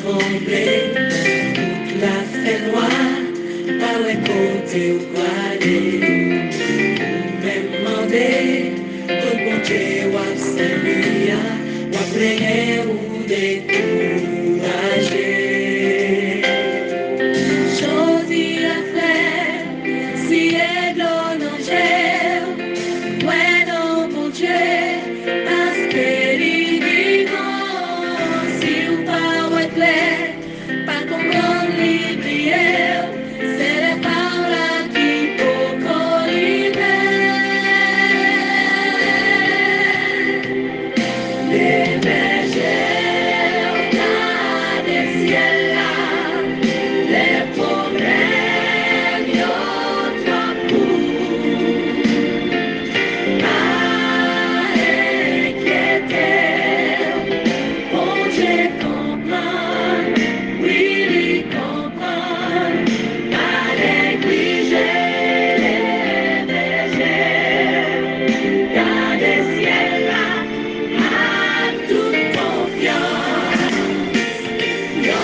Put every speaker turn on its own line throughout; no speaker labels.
trembler, toute la fait noire, pas ouais côté ou quoi aller. Même demander, tout bon Dieu, ou Saint-Louis, ou plein ou découragé. Choisi la flemme, si est l'angèle, ouais non mon Dieu, parce que les vivants, si ou pas ouais clair, pas comprendre les prières, c'est les paroles qui faut qu'on libère. Les bergers, là, des ciels là, les problèmes, y'ont trop pour. Pas inquiéter, bon Dieu comprend, oui, il comprend. Pas négliger les bergers, gardez ciel là, à toute confiance. Yo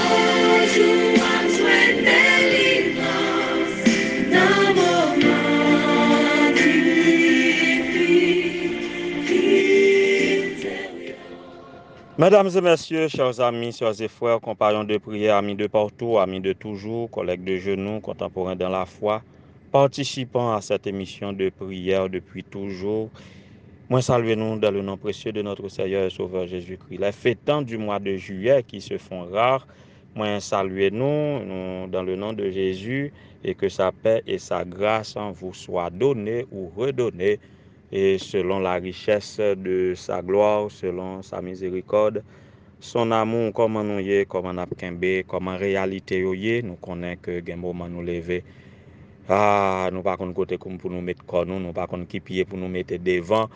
joue à jouer délivrance dans moment difficile.
Mesdames et messieurs, chers amis, chers et frères, compagnons de prière, amis de partout, amis de toujours, collègues de genoux, contemporains dans la foi, participants à cette émission de prière depuis toujours, moi saluez-nous dans le nom précieux de notre Seigneur et Sauveur Jésus-Christ. Les fêtants du mois de juillet qui se font rares, moi saluez-nous dans le nom de Jésus et que sa paix et sa grâce en vous soient données ou redonnées et selon la richesse de sa gloire, selon sa miséricorde, son amour, comment nous y est, comment nous avons comment en réalité nous connaissons que gen moment nous lever. Nous pas connaître côté comme pour nous mettre corps nous pas connaître qui pied pour nous mettre devant,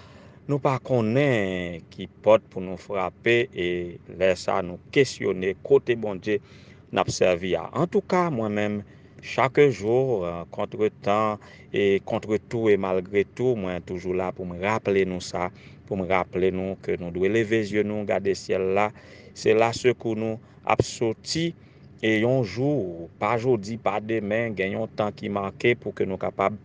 nous pas connaître qui porte pour nous frapper et laisse ça nous questionner côté bon Dieu n'a servi à. En tout cas, moi-même chaque jour contre temps et contre tout et malgré tout, moi toujours là pour me rappeler nous ça, pour me rappeler nous que nous devons lever les yeux nous regarder ciel là, c'est là ce que nous a sorti. Et un jour, pas aujourd'hui, pas demain, gagnons temps qui manquait pour que nous capables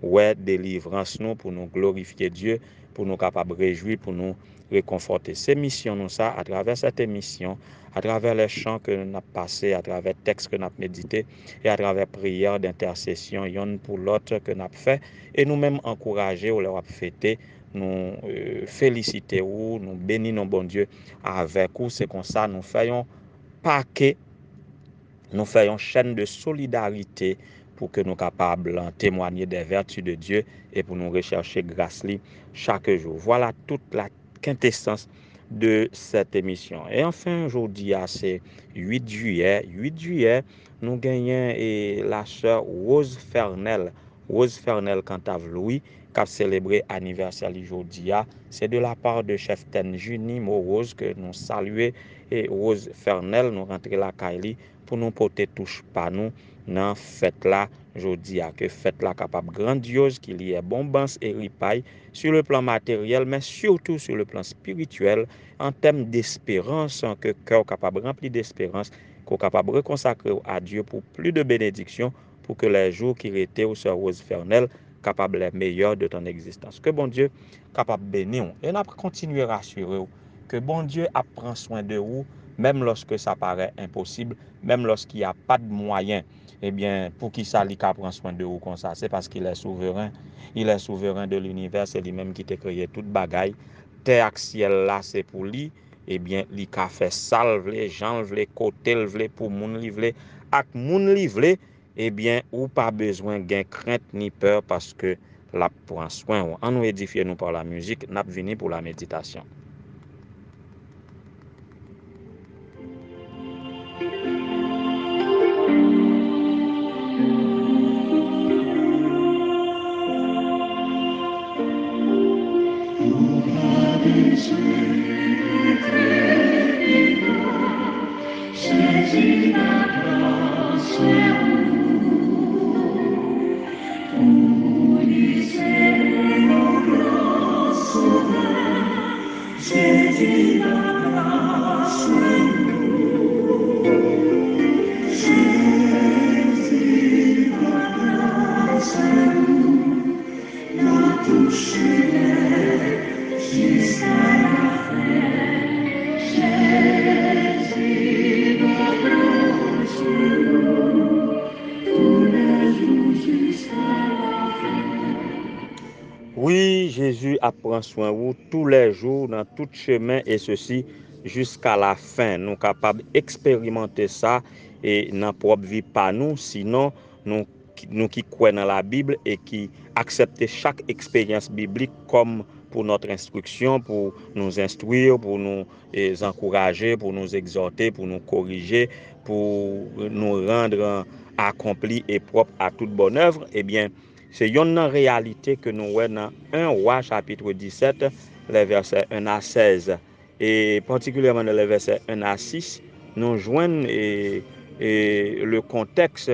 ouais délivrance nous, pour nous glorifier Dieu, pour nous capables réjouir, pour nous réconforter. C'est mission nous ça à travers cette émission, à travers les chants que nous avons passés, à travers les textes que nous avons médités et à travers prières d'intercession, l'un pour l'autre que nous avons fait et nous-mêmes encourager ou leur fêter, nous féliciter ou nous bénir nos bon Dieu avec vous. C'est comme ça nous faisons paquet. Nous faisons chaîne de solidarité pour que nous capables de témoigner des vertus de Dieu et pour nous rechercher grâce chaque jour. Voilà toute la quintessence de cette émission. Et enfin, aujourd'hui, c'est 8 juillet. 8 juillet, nous gagnons la sœur Rose Fernel. Rose Fernel Cantave-Louis, qui a célébré l'anniversaire aujourd'hui. C'est de la part de chef Tenjuni Morose que nous saluons. Et Rose Fernel, nous rentrons la Kaili pour nous porter touche par nous dans fête là aujourd'hui que fête là capable grandiose qu'il y ait bombance et ripaille sur le plan matériel mais surtout sur le plan spirituel en termes d'espérance que cœur capable rempli d'espérance qu'on capable de consacrer à Dieu pour plus de bénédictions pour que les jours qui étaient au Sœur Rose Fernel capable les meilleurs de ton existence que bon Dieu capable bénir et n'a continuer à rassurer que bon Dieu prend soin de vous même lorsque ça paraît impossible, même lorsqu'il n'y a pas de moyens. Eh bien, pour qui ça, il prend soin de vous comme ça? C'est parce qu'il est souverain. Il est souverain de l'univers, c'est lui-même qui t'a créé toute bagaille. Terre et ciel là, c'est pour lui. Eh bien, il a fait salve les gens, les côtés, pour moun livrer. Ak moun livrer, eh bien, ou pas besoin de crainte ni peur parce que la prend soin. En nous édifier nous par la musique, n'a venu pour la méditation. Oui, Jésus apprend soin vous tous les jours, dans tout chemin, et ceci jusqu'à la fin. Nous sommes capables d'expérimenter ça et dans notre propre vie, pas nous, sinon nous qui croyons dans la Bible et qui acceptons chaque expérience biblique comme pour notre instruction, pour nous instruire, pour nous encourager, pour nous exhorter, pour nous corriger, pour nous rendre accomplis et propres à toute bonne œuvre, eh bien, c'est une réalité que nous voyons dans 1 Roi chapitre 17, les versets 1 à 16. Et particulièrement dans les versets 1 à 6, nous joignons le contexte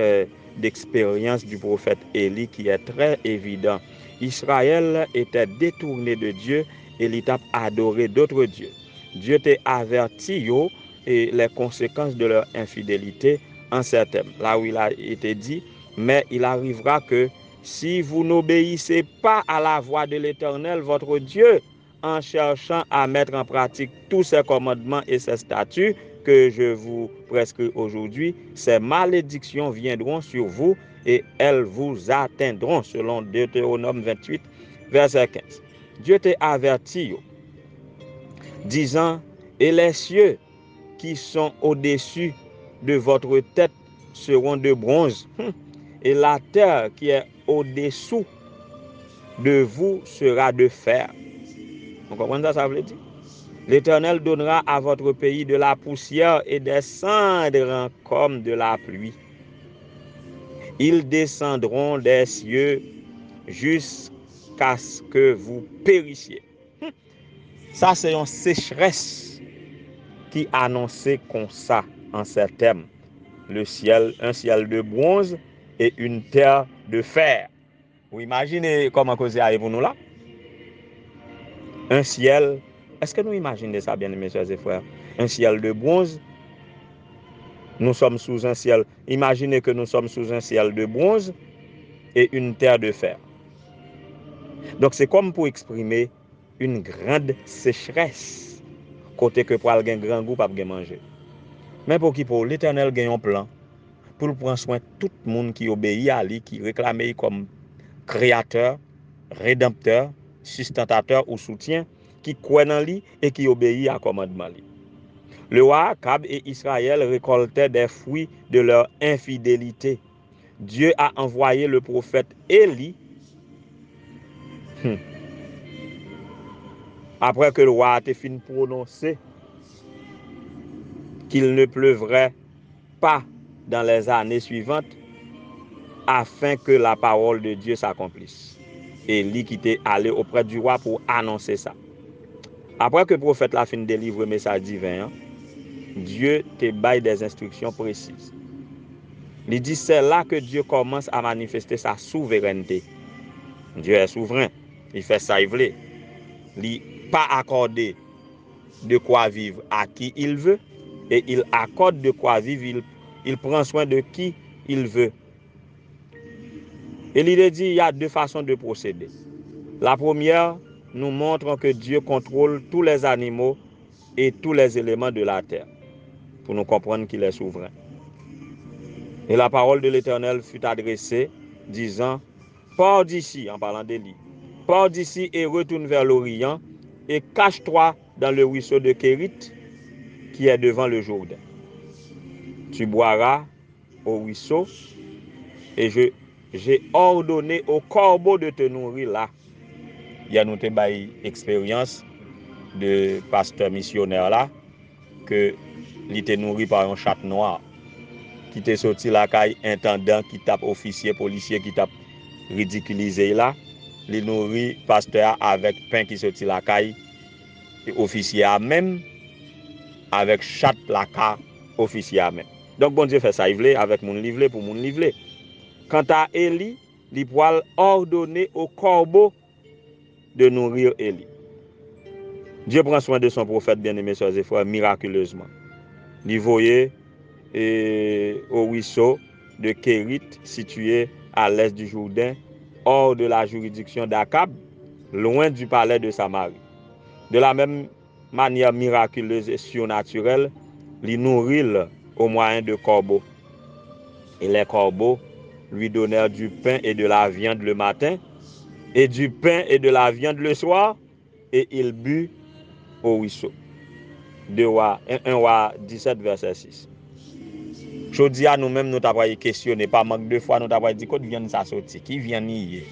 d'expérience du prophète Élie qui est très évident. Israël était détourné de Dieu et il a adoré d'autres dieux. Dieu t'a averti et les conséquences de leur infidélité en ces termes. Là où il a été dit, mais il arrivera que si vous n'obéissez pas à la voix de l'Éternel, votre Dieu, en cherchant à mettre en pratique tous ces commandements et ces statuts que je vous prescris aujourd'hui, ces malédictions viendront sur vous et elles vous atteindront, selon Deutéronome 28, verset 15. Dieu t'a averti, disant, et les cieux qui sont au-dessus de votre tête seront de bronze, et la terre qui est au-dessous de vous sera de fer. Vous comprenez ça veut dire? L'Éternel donnera à votre pays de la poussière et des cendres comme de la pluie. Ils descendront des cieux jusqu'à ce que vous périssiez. Ça, c'est une sécheresse qui annonçait comme ça en ces termes. Le ciel, un ciel de bronze et une terre de fer. Vous imaginez comment cause arrive pour nous là? Un ciel, est-ce que nous imaginez ça, bien mes soeurs et frères? Un ciel de bronze, nous sommes sous un ciel, imaginez que nous sommes sous un ciel de bronze et une terre de fer. Donc c'est comme pour exprimer une grande sécheresse, côté que pour aller un grand goût pas manger. Mais pour qui pour l'Éternel gagne un plan pour prendre soin de tout le monde qui obéit à lui, qui réclame comme créateur, rédempteur, sustentateur ou soutien, qui croit en lui et qui obéit à commandement lui. Le roi Akab et Israël récoltaient des fruits de leur infidélité. Dieu a envoyé le prophète Élie après que le roi a fini prononcé qu'il ne pleuvrait pas dans les années suivantes afin que la parole de Dieu s'accomplisse. Élie qui était allé auprès du roi pour annoncer ça. Après que le prophète a fini de délivrer le message divin, Dieu te baille des instructions précises. Il dit c'est là que Dieu commence à manifester sa souveraineté. Dieu est souverain. Il fait ça, il veut. Il pas accordé de quoi vivre à qui il veut et il accorde de quoi vivre, il prend soin de qui il veut. Et il dit il y a deux façons de procéder. La première nous montre que Dieu contrôle tous les animaux et tous les éléments de la terre pour nous comprendre qu'il est souverain. Et la parole de l'Éternel fut adressée disant, pars d'ici, en parlant d'Élie, pars d'ici et retourne vers l'Orient et cache-toi dans le ruisseau de Kérit qui est devant le Jourdain. Tu boiras au ruisseau et j'ai ordonné au corbeau de te nourrir là. Il y a notre expérience de pasteur missionnaire là que il était nourri par un chat noir qui était sorti la caille intendant qui tape officier policier qui tape ridiculisé là, il nourrit pasteur avec pain qui sorti la caille et officier à même avec chat la caille officier à même. Donc bon Dieu fait ça il avec mon livre pour mon livre. Quant à Élie, il pourra ordonner au corbeau de nourrir Élie. Dieu prend soin de son prophète bien-aimé soeurs et frères miraculeusement. Il voyait au ruisseau de Kérit situé à l'est du Jourdain, hors de la juridiction d'Akab, loin du palais de Samarie. De la même manière miraculeuse et surnaturelle, il nourrit au moyen de corbeaux. Et les corbeaux lui donnèrent du pain et de la viande le matin, et du pain et de la viande le soir, et il but au ruisseau. 1 Roi 17, verset 6. Jodi à nous-mêmes, nous t'avons questionné, pas manque de fois, nous t'avons dit, quand vient ça sortir, qui vient nier,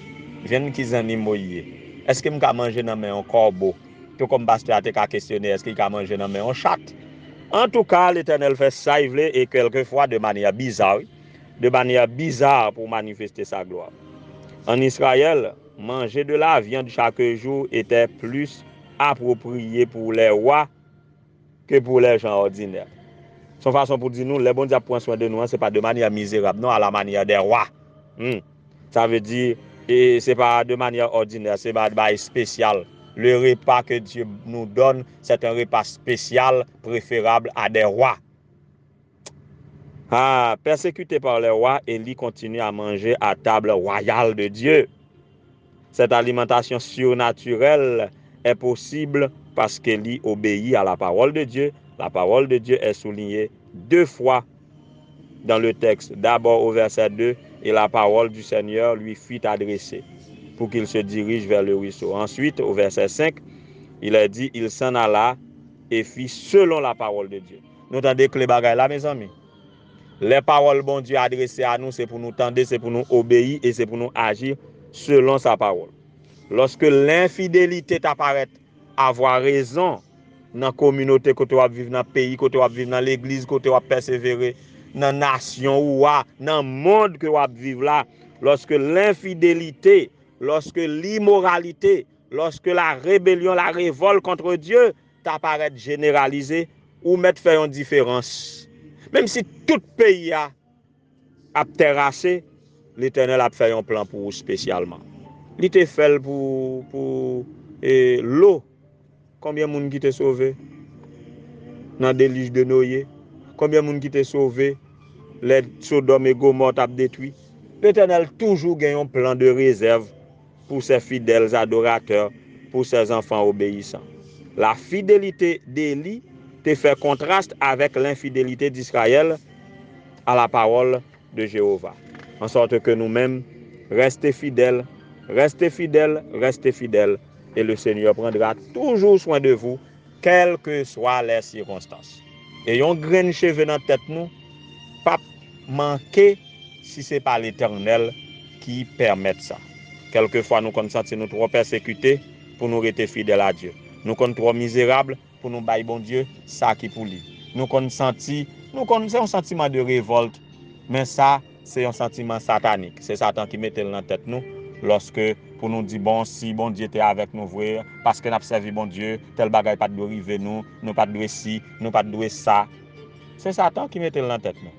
vient qui zanimo yé. Est-ce que m'ka manger dans un corbeau? Tout comme pasteur a été questionné, est-ce qu'il a mangé dans un chat? En tout cas, l'Éternel fait ça, et quelquefois de manière bizarre, pour manifester sa gloire. En Israël, manger de la viande chaque jour était plus approprié pour les rois que pour les gens ordinaires. Son façon pour dire nous, les bons dieux prennent soin de nous, ce n'est pas de manière misérable, non, à la manière des rois. Ça veut dire, et ce n'est pas de manière ordinaire, c'est pas spécial. Le repas que Dieu nous donne, c'est un repas spécial, préférable à des rois. Persécuté par les rois, Élie continue à manger à table royale de Dieu. Cette alimentation surnaturelle est possible parce qu'Élie obéit à la parole de Dieu. La parole de Dieu est soulignée 2 fois dans le texte. D'abord au verset 2, et la parole du Seigneur lui fut adressée pour qu'il se dirige vers le ruisseau. Ensuite, au verset 5, il est dit, il s'en alla et fit selon la parole de Dieu. Nous entendez que les bagailles là, mes amis? Les paroles bon Dieu adressées à nous, c'est pour nous tendre, c'est pour nous obéir et c'est pour nous agir selon sa parole. Lorsque l'infidélité t'apparaît, avoir raison dans la communauté que tu vas vivre, dans le pays que tu vas vivre, dans l'église que tu vas persévérer, dans la nation ou dans le monde que tu vas vivre là, lorsque l'infidélité, lorsque l'immoralité, lorsque la rébellion, la révolte contre Dieu t'apparaît généralisée ou mettre faire une différence. Même si tout pays a terrassé, l'Éternel a fait un plan pour vous spécialement. Il te fait pour l'eau. Combien de monde qui t'a sauvé dans le déluge de Noé? Combien de monde qui t'a sauvé? Les Sodome et Gomorrhe t'a détruit. L'Éternel toujours gagne un plan de réserve pour ses fidèles adorateurs, pour ses enfants obéissants. La fidélité d'Élie te fait contraste avec l'infidélité d'Israël à la parole de Jéhovah. En sorte que nous-mêmes, restez fidèles, restez fidèles, restez fidèles. Et le Seigneur prendra toujours soin de vous, quelles que soient les circonstances. Et un grain de cheveux dans la tête, nous, pas manquer si ce n'est pas l'Éternel qui permet ça. Quelquefois, nous consentons nous trop persécutés pour nous rester fidèles à Dieu. Nous sommes trop misérables pour nous bailler bon Dieu, ça qui pour lui. Nous consentons, c'est un sentiment de révolte, mais ça, c'est un sentiment satanique. C'est Satan qui met dans la tête nous, lorsque pour nous dire, bon, si bon Dieu était avec nous, vrai, parce que nous avons servi bon Dieu, tel bagaille pas de arriver nous pas de ci, nous pas de ça. C'est Satan qui met dans la tête nous.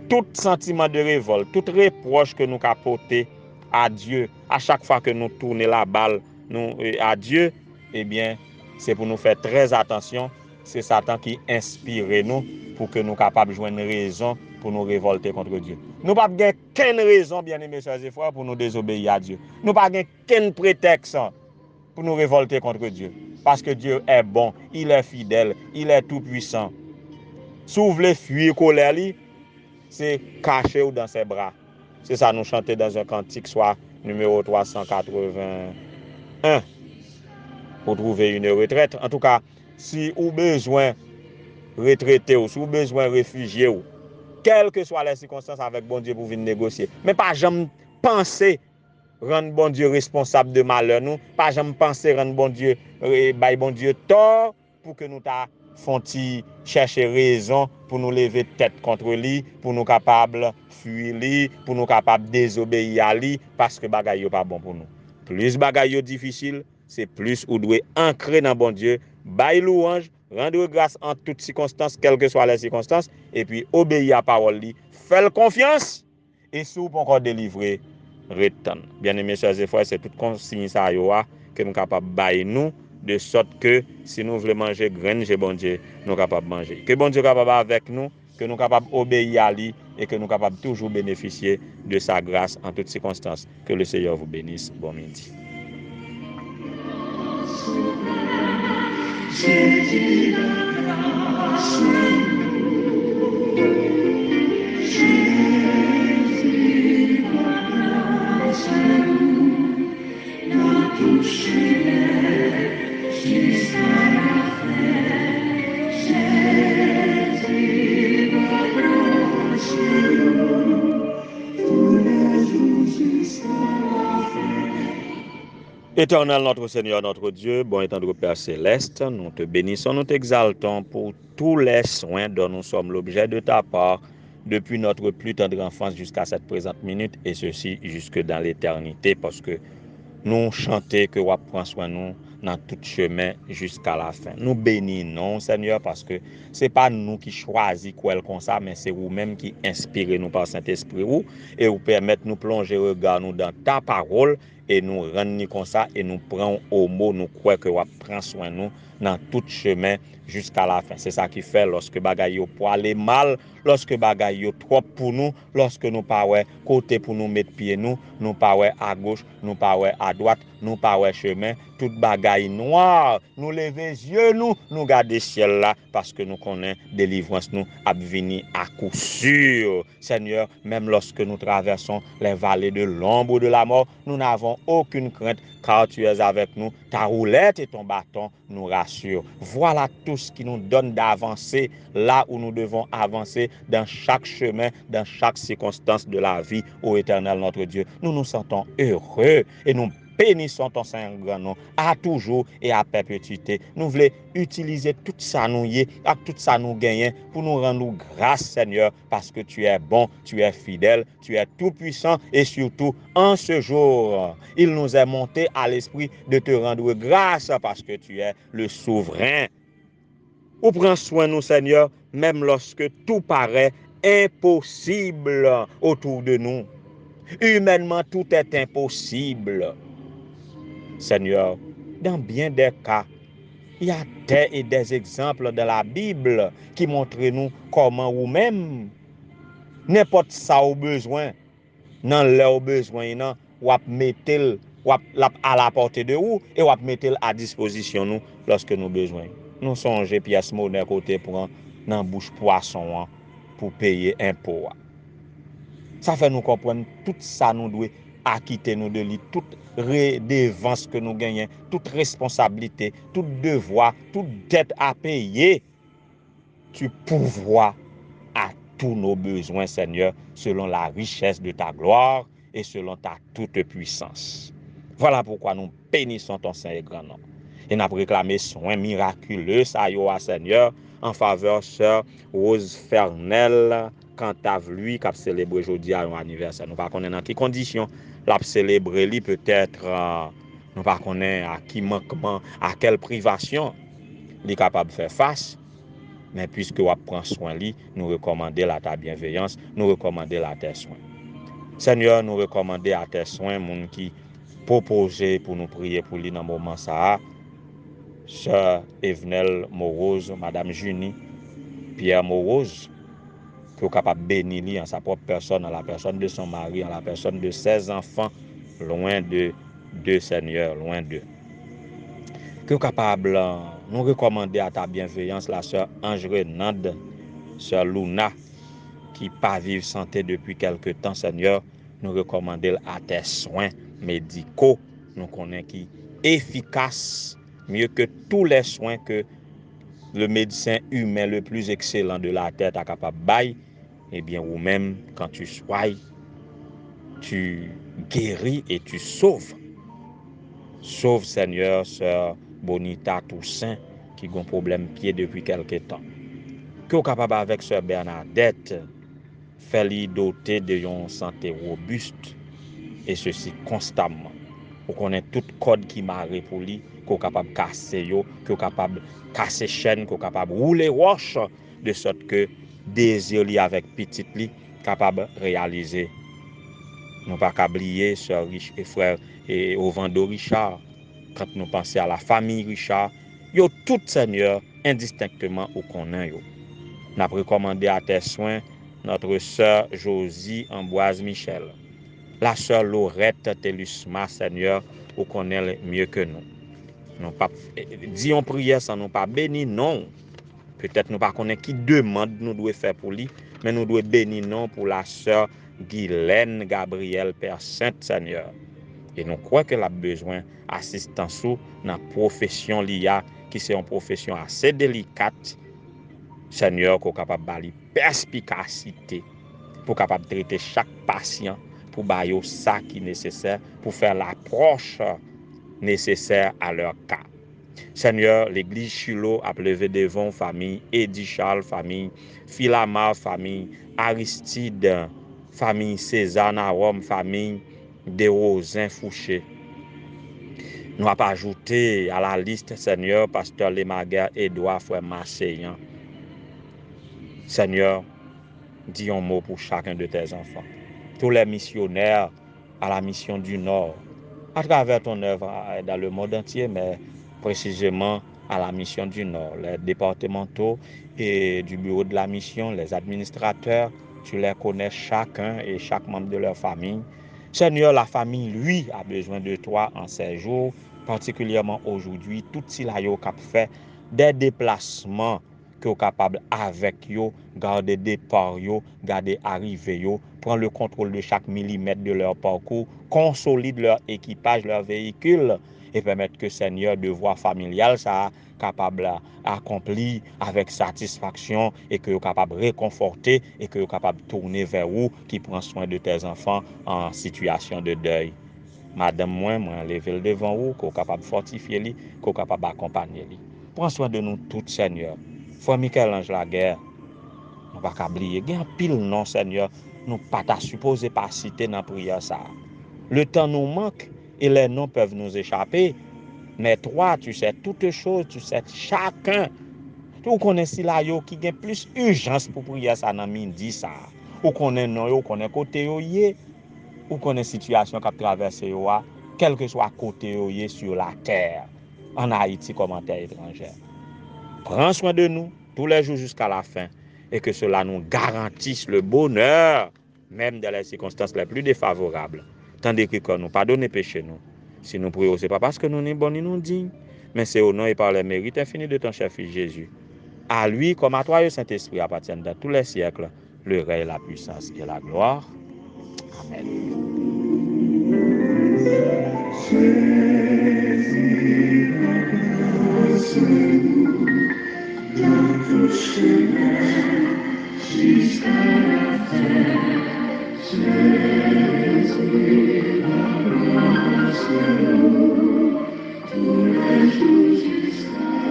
Tout sentiment de révolte, tout reproche que nous capoter à Dieu, à chaque fois que nous tournons la balle à Dieu, eh bien, c'est pour nous faire très attention. C'est Satan qui inspire nous pour que nous soyons capables de joindre une raison pour nous révolter contre Dieu. Nous n'avons pas qu'une raison, bien aimés soeurs et frères, pour nous désobéir à Dieu. Nous n'avons pas qu'un prétexte pour nous révolter contre Dieu. Parce que Dieu est bon, il est fidèle, il est tout puissant. Si vous voulez fuir colère, c'est caché ou dans ses bras. C'est ça nous chanter dans un cantique, soit numéro 381, pour trouver une retraite. En tout cas, si vous avez besoin de retraiter ou si vous avez besoin de réfugier, ou, quelles que soient les circonstances avec bon Dieu pour venir négocier. Mais pas jamais penser rendre bon Dieu responsable de malheur nous, pas jamais penser rendre bon Dieu tort pour que nous ta fonti chercher raison pour nous lever tête contre lui, pour nous capables fuir lui, pour nous capables désobéir à lui parce que bagaille pas bon pour nous. Plus bagaille difficile, c'est plus ou doit ancrer dans bon Dieu, bailler louange, rendre grâce en toutes circonstances, quelles que soient les circonstances, et puis obéir à la parole lui, faire confiance et si vous encore délivrer retenir. Bien-aimés chers et frères, c'est toute consigne ça que nous capable bailler nous de sorte que si nous voulons manger graines chez bon Dieu, nous capables manger. Que bon Dieu capable avec nous, que nous capables obéir à lui et que nous capables toujours bénéficier de sa grâce en toutes circonstances. Que le Seigneur vous bénisse. Bon midi. Éternel notre Seigneur, notre Dieu, bon et tendre Père céleste, nous te bénissons, nous t'exaltons pour tous les soins dont nous sommes l'objet de ta part, depuis notre plus tendre enfance jusqu'à cette présente minute, et ceci jusque dans l'éternité, parce que nous chantons que tu prends soin de nous dans tout chemin jusqu'à la fin. Nous bénissons, Seigneur, parce que ce n'est pas nous qui choisissons quoi comme ça, mais c'est vous-même qui inspirez nous par Saint-Esprit et vous permettez nous plonger regard nous dans ta parole et nous rendre comme ça et nous prenons au mot, nous croyons que tu prends soin de nous dans tout chemin jusqu'à la fin. C'est ça qui fait lorsque bagaille yo pour aller mal, lorsque bagaille yo trop pour nous, lorsque nous pas ouais côté pour nous mettre pied nous pas ouais à gauche, nous pas ouais à droite, nous pas ouais chemin, toute bagaille noire, nous lever yeux nous garder ciel là parce que nous connaissons délivrance nous a venir à coup sûr. Seigneur, même lorsque nous traversons les vallées de l'ombre de la mort, nous n'avons aucune crainte car tu es avec nous, ta roulette et ton bâton nous rassurent. Voilà tout ce qui nous donne d'avancer là où nous devons avancer dans chaque chemin, dans chaque circonstance de la vie, ô Éternel notre Dieu. Nous nous sentons heureux et nous bénissons ton Saint-Grand nom à toujours et à perpétuité. Nous voulons utiliser tout ça nous y et tout ça nous gagner pour nous rendre grâce, Seigneur, parce que tu es bon, tu es fidèle, tu es tout puissant et surtout en ce jour, il nous est monté à l'esprit de te rendre grâce parce que tu es le souverain. Ou prends soin de nous, Seigneur, même lorsque tout paraît impossible autour de nous. Humainement, tout est impossible. Seigneur, dans bien des cas, il y a des exemples de la Bible qui montrent nous comment vous-même, n'importe ça au besoin, dans leur besoin, ou mettre à la portée de vous et ou mettre à disposition nous lorsque nous besoin. Nous songeons pièce monnaie côté pour dans bouche poisson pour payer impôt. Ça fait nous comprendre tout ça nous doit acquitter nous de lui, toute redevance que nous gagnons, toute responsabilité, tout devoir, toute dette à payer. Tu pourvois à tous nos besoins, Seigneur, selon la richesse de ta gloire et selon ta toute puissance. Voilà pourquoi nous bénissons ton Saint et grand nom. Et nous avons réclamé soins miraculeux, Seigneur, en faveur de sœur Rose Fernel, quant à lui, qui a célébré aujourd'hui à son anniversaire. Nous ne connaissons pas dans quelles conditions l'a célébré, peut-être, nous ne connaissons pas à qui manquement, à quelle privation il est capable de faire face. Mais puisque tu prends soin de lui, nous recommandons à ta bienveillance, nous recommandons à tes soins. Seigneur, nous recommandons à tes soins, moun qui proposent pour nous prier pour lui dans le moment ça. Sœur Evenel Morose, Madame Junie, Pierre Morose, qui est capable de bénir lui en sa propre personne, en la personne de son mari, en la personne de ses enfants, loin de Seigneur, loin d'eux. Que capable nous recommander à ta bienveillance la sœur Ange Renande, sœur Luna, qui pas vivre santé depuis quelque temps, Seigneur, nous recommander à tes soins médicaux, nous connaissons qui efficace, mieux que tous les soins que le médecin humain le plus excellent de la terre est capable de bailler. Eh bien, ou même quand tu soignes, tu guéris et tu sauves. Sauve, Seigneur, sœur Bonita Toussaint, qui a un problème pied depuis quelque temps. Que vous capable avec sœur Bernadette, faire-lui doter de une santé robuste, et ceci constamment. Vous connaissez toute code qui marre pour lui, que vous capable de casser, que vous capable de casser chaîne, que vous capable de rouler roche, de sorte que désir lui avec petit lui, capable de réaliser. Nous pas oublier sœur Rich et frère et Ovando Richard. Quand nous pensons à la famille Richard, yo tout Seigneur indistinctement au connaît yo. Nous avons recommandé à tes soins notre sœur Josie Amboise Michel, la sœur Laurette Telusma, Seigneur, au connaît mieux que nous. Nous pas dit en prière sans nous pas béni, non. Peut-être nous pas connaît qui demande nous doit faire pour lui, mais nous devons bénir non pour la sœur Guylaine Gabriel Père Sainte, Seigneur. Et nous croyons qu'elle a besoin d'assistance dans la profession l'IA, qui c'est une profession assez délicate, Seigneur, qu'on est capable de donner perspicacité, pour capable traiter chaque patient, pour bailler ça qui est nécessaire, pour faire l'approche nécessaire à leur cas. Seigneur, l'église Shiloh a levé devant famille Eddie Charles, famille Philamar, famille Aristide, famille César Narom, famille Desrosins Fouché. Nous avons ajouté à la liste, Seigneur, pasteur Lemaguer, Edouard, frère Marseillan. Seigneur, dis un mot pour chacun de tes enfants. Tous les missionnaires à la mission du Nord, à travers ton œuvre dans le monde entier, mais précisément à la mission du Nord, les départementaux et du bureau de la mission, les administrateurs, tu les connais chacun et chaque membre de leur famille. Seigneur, la famille, lui, a besoin de toi en ces jours, particulièrement aujourd'hui, tout ce qu'il a fait des déplacements que vous capable avec yo, garder départ yo, garder arrivée yo, prendre le contrôle de chaque millimètre de leur parcours, consolide leur équipage, leur véhicule et permettre que Seigneur devoir familial ça capable accompli avec satisfaction et que vous capable réconforter et que vous capable tourner vers vous qui prend soin de tes enfants en situation de deuil. Madame moi lever devant vous, qu'on capable fortifier lui, qu'on capable accompagner lui. Prends soin de nous tous, Seigneur. Frère Michel-Ange Laguerre, on va pas oublier, il y a un pile non, Seigneur, nous pas ta supposé pas citer dans la prière ça. Le temps nous manque et les noms peuvent nous échapper. Mais toi, tu sais toutes choses, tu sais chacun. Tu connais si là yo qui a plus urgence pour prier ça dans midi ça. Ou connais non yo, connais côté yo yé, ou connais situation qu'a traversé yo, quel que soit côté yo yé sur la terre, en Haïti comme en terre étrangère. Prends soin de nous tous les jours jusqu'à la fin et que cela nous garantisse le bonheur, même dans les circonstances les plus défavorables. Tandis que quand nous pardonnons péché nous, si nous prions, ce n'est pas parce que nous sommes bons ni nous dignes, mais c'est au nom et par les mérites infinis de ton cher Fils Jésus. À lui, comme à toi, le Saint-Esprit appartient dans tous les siècles, le règne, la puissance et la gloire. Amen.
Tous les jours jusqu'à